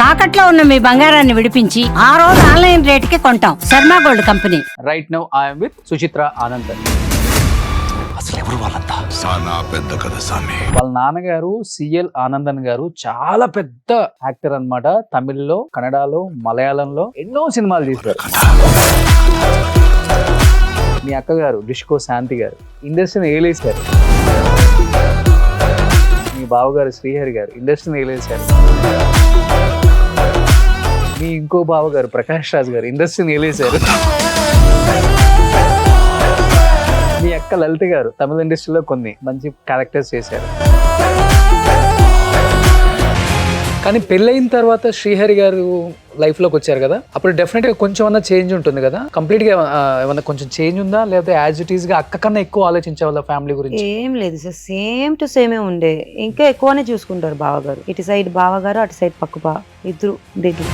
తాకట్లో ఉన్న మీ బంగారాన్ని విడిపించి ఆ రోజు ఆన్లైన్ రేటుకి కొంటాం. Sharma gold company. Right now I'm with Suchitra Anand. అసలు ఎవరు వాళ్ళంతా? సానా పెద్ద కథ సామి. వాళ్ళ నాన్నగారు సిఎల్ ఆనందన్ గారు చాలా పెద్ద యాక్టర్ అన్నమాట. తమిళ్లో, కన్నడలో, మలయాళంలో ఎన్నో సినిమాలు తీశారు. మీ అక్కగారు డిష్కో శాంతి గారు ఇండస్ట్రీని ఏలేశారు. మీ బావగారు శ్రీహరి గారు ఇండస్ట్రీని ఏలేశారు. మీ ఇంకో బావగారు ప్రకాష్ రాజ్ గారు ఇండస్ట్రీని ఏలేశారు. మీ అక్క లలిత గారు తమిళ ఇండస్ట్రీలో కొన్ని మంచి క్యారెక్టర్స్ చేశారు. కానీ పెళ్ళైన తర్వాత శ్రీహరి గారు లైఫ్లోకి వచ్చారు కదా, అప్పుడు డెఫినెట్గా కొంచెం అన్న చేంజ్ ఉంటుంది కదా. కంప్లీట్గా ఏమన్నా కొంచెం చేంజ్ ఉందా, లేకపోతే యాజ్ ఇట్ ఈస్గా అక్క కన్నా ఎక్కువ ఆలోచించే వాళ్ళ ఫ్యామిలీ గురించి? ఏం లేదు సార్, సేమ్ టు సేమే ఉండే. ఇంకా ఎక్కువనే చూసుకుంటారు బావగారు. ఇటు సైడ్ బావగారు, అటు సైడ్ పక్కుపా, ఇద్దరు దగ్గర.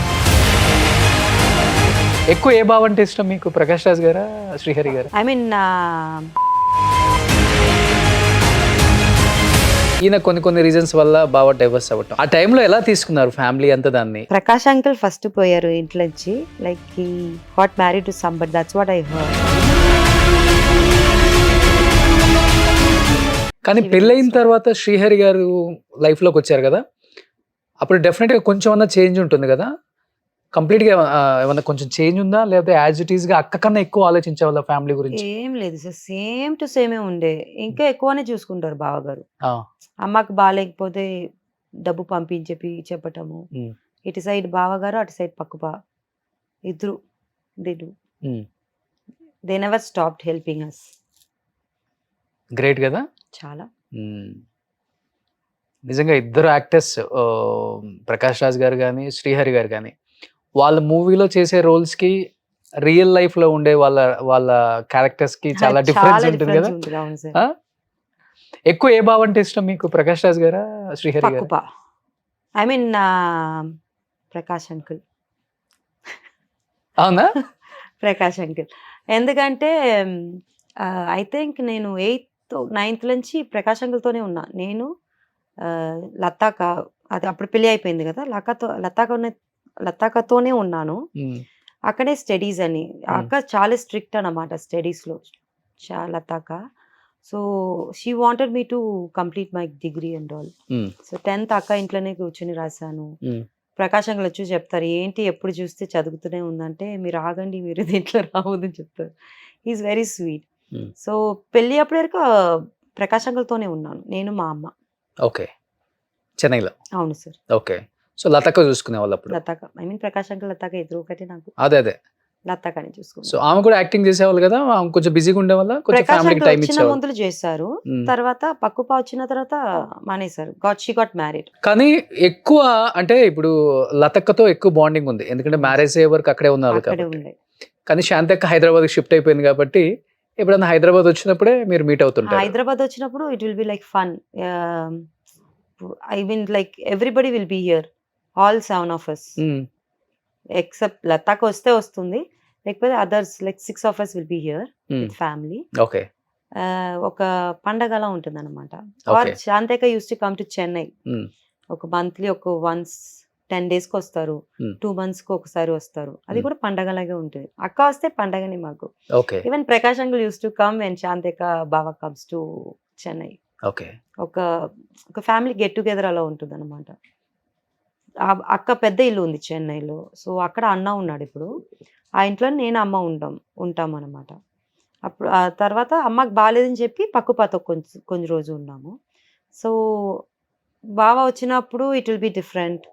ఎక్కువ ఏ బావ అంటే ఇష్టం మీకు, ప్రకాష్ రాజ్ గారా శ్రీహరి గారు? ఐ మీన్ ఈయన కొన్ని రీజన్స్ వల్ల బావ డైవర్స్ అవ్వటం, ఆ టైంలో ఎలా తీసుకున్నారు ఫ్యామిలీ అంతా దాన్ని? ప్రకాష్ అంకుల్ ఫస్ట్ పోయారు ఇంట్లో నుంచి. Like he got married to somebody, that's what I heard. కానీ పెళ్ళైన తర్వాత శ్రీహరి గారు లైఫ్లోకి వచ్చారు కదా, అప్పుడు డెఫినెట్గా కొంచెం అన్న చేంజ్ ఉంటుంది కదా. కంప్లీట్గా ఏమన్నా కొంచెం చేంజ్ ఉందా, లేకపోతే యాజ్ ఇట్ ఈస్గా అక్క కన్నా ఎక్కువ ఆలోచించే వాళ్ళ ఫ్యామిలీ గురించి? ఏం లేదు సార్, సేమ్ టు సేమే ఉండే. ఇంకా ఎక్కువనే చూసుకుంటారు బావగారు. ఆ, అమ్మకి బాగాలేకపోతే డబ్బు చెప్పటము. ఉమ్, ఇటు సైడ్ బావగారు, అటు సైడ్ పక్కుపా, ఇద్దరు um. They never stopped helping us. Great కదా. చాలా. మ్మ్. నిజంగా ఇద్దరు యాక్టర్స్, ప్రకాష్ రాజ్ గారు కానీ శ్రీహరి గారు కానీ, వాళ్ళ మూవీలో చేసే రోల్స్కి రియల్ లైఫ్లో ఉండే వాళ్ళ వాళ్ళ క్యారెక్టర్స్కి చాలా డిఫరెన్స్ ఉంటుంది కదా. difference ఉంటుంది, అవును సార్. ఆ? ఎక్కువ ఏ బావ అంటే ఇష్టం మీకు, ప్రకాష్ రాజ్ గారా శ్రీహరి గారు? పక్కుపా, ఐ మీన్ ప్రకాష్ అంకుల్. అవునా? ప్రకాష్ అంకుల్ ఎందుకంటే ఐ థింక్ నేను 8th 9th నుంచి ప్రకాష్ అంకుల్తోనే ఉన్నా. నేను లతాక, అది అప్పుడు పెళ్ళి అయిపోయింది కదా, లతాకతోనే ఉన్నాను. మ్మ్. అక్కడే స్టడీస్ అని. ఆ అక్క చాలా స్ట్రిక్ట్ అన్నమాట స్టడీస్లో, లతాక. So she wanted me to complete my degree and all. Hmm. So 10th అక్క ఇంట్లోనే కూర్చొని రాశాను. మ్మ్. ప్రకాష్ అంకుల్ వచ్చి చెప్తారు, ఏంటి ఎప్పుడు చూస్తే చదువుతూనే ఉందంటే, మీరు ఆగండి, మీరు దీంట్లో రావద్దని చెప్తారు. Is very sweet. Hmm. So పెళ్ళి అప్పటి వరకు ప్రకాష్ అంకుల్తోనే ఉన్నాను, నేను మా అమ్మ. ఓకే, చెన్నైలో. అవును సార్. ఓకే, సో లతక్క చూసుకునే వాళ్ళు అప్పుడు? లతాక, ఐ మీన్ ప్రకాష్ అంకుల్ లతాక ఇద్దరు ఒకటి నాకు. అదే లతాకని చూసుకున్నాను. సో ఆమె కూడా యాక్టింగ్ చేసేవాళ్ళు కదా, ఆమె కొంచెం బిజీగా ఉండే వల్ల కొంచెం ప్రకాష్ ఫ్యామిలీకి అంకుల్ టైం వచ్చిన ఇచ్చేవాళ్ళు. ముందులు చేశారు, మ్మ్. తర్వాత పక్కుపా వచ్చిన తర్వాత మానేశారు. She got married. కానీ ఎక్కువ అంటే ఇప్పుడు లతక్కతో ఎక్కువ బాండింగ్ ఉంది, ఎందుకంటే మ్యారేజ్ అయ్యే వరకు అక్కడే ఉన్నారు అక్కడే కాబట్టి. ఉండే. కానీ శాంతక్క హైదరాబాద్ షిఫ్ట్ అయిపోయింది కాబట్టి ఎప్పుడన్నా హైదరాబాద్ వచ్చినప్పుడే మీరు మీట్ అవుతుంటారు. హైదరాబాద్ వచ్చినప్పుడు it will be like fun. I mean like everybody will be here, all 7 of us. Hmm. Except లతాక్ వస్తే వస్తుంది, లేకపోతే others like 6 of us will be here hmm. With family. Okay. ఒక పండగలా ఉంటుంది అనమాట. Okay. ఆర్ శాంతక used to come to Chennai. Hmm. ఒక మంత్లీ ఒక వన్స్ 10 daysకి వస్తారు, Hmm. 2 monthsకి ఒకసారి వస్తారు. అది కూడా పండగలాగే ఉంటుంది. అక్క వస్తే పండగని మాకు. Okay. Even Prakash uncle used to come and శాంతక బావ కమ్స్ టు చెన్నై. ఓకే. ఒక ఒక ఫ్యామిలీ గెట్ టుగెదర్ అలా ఉంటుంది అనమాట. అక్క పెద్ద ఇల్లు ఉంది చెన్నైలో, సో అక్కడ అన్న ఉన్నాడు ఇప్పుడు. ఆ ఇంట్లో నేను అమ్మ ఉంటాం అనమాట. అప్పుడు ఆ తర్వాత అమ్మకి బాగాలేదని చెప్పి పక్కుపాతో కొన్ని రోజు ఉన్నాము. సో బావ వచ్చినప్పుడు it will be different.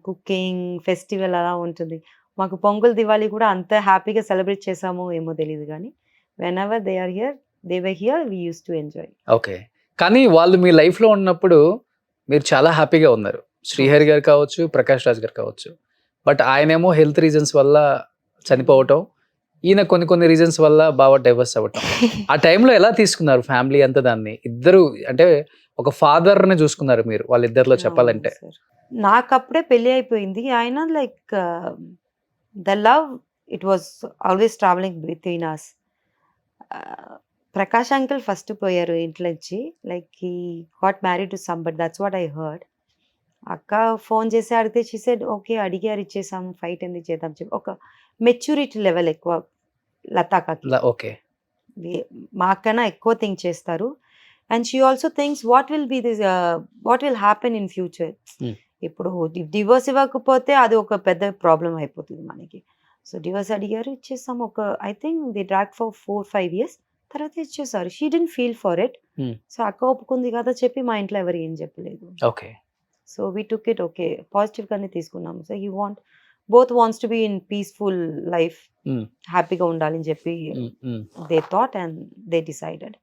Cooking festival అలా ఉంటుంది. మాకు పొంగల్ దివాళీ కూడా అంత హ్యాపీగా సెలబ్రేట్ చేసామో ఏమో తెలియదు, కానీ whenever they are here, they were here, we use to enjoy. Okay. కానీ వాళ్ళు మీ లైఫ్లో ఉన్నప్పుడు మీరు చాలా హ్యాపీగా ఉన్నారు, శ్రీహరి గారు కావచ్చు, ప్రకాష్ రాజ్ గారు కావచ్చు. బట్ ఆయనేమో హెల్త్ రీజన్స్ వల్ల చనిపోవటం, ఈయన కొన్ని రీజన్స్ వల్ల బాగా డైవర్స్ అవ్వటం. ఆ టైంలో ఎలా తీసుకున్నారు ఫ్యామిలీ అంతా దాన్ని? ఇద్దరు అంటే ఒక ఫాదర్ని చూసుకున్నారు మీరు వాళ్ళిద్దరిలో చెప్పాలంటే. నాకు అప్పుడే పెళ్ళి అయిపోయింది. ఆయన like the love it was always travelling between us. Prakash uncle first పోయారు ఇంట్లో నుంచి. Like he got married to somebody, that's what I heard. అక్క ఫోన్ చేసి అడిగితే షీ సెడ్ ఓకే అడిగారు ఇచ్చేసాము ఫైట్ ఎందుకు చేద్దాం చెప్పి ఒక మెచ్యూరిటీ లెవెల్ ఎక్కువ లతాకకి. ఓకే. మా అక్కన ఎక్కువ థింక్ చేస్తారు. And she also thinks what will be this what will happen in future. Hmm. ఇప్పుడు డివోర్స్ ఇవ్వకపోతే అది ఒక పెద్ద ప్రాబ్లం అయిపోతుంది మనకి. సో డివోర్స్ అడిగారు ఇచ్చేసాము. ఒక I think the drag for 4-5 years తర్వాత ఇచ్చేసారు. She didn't feel for it. Hmm. So అక్క ఒప్పుకుంది కదా చెప్పి మా ఇంట్లో ఎవరు ఏం చెప్పలేదు. Okay. So we took it okay positive గానే తీసుకున్నాము. So he both wants to be in peaceful life, Hmm. హ్యాపీగా ఉండాలని చెప్పి Hmm. Hmm. They thought and they decided.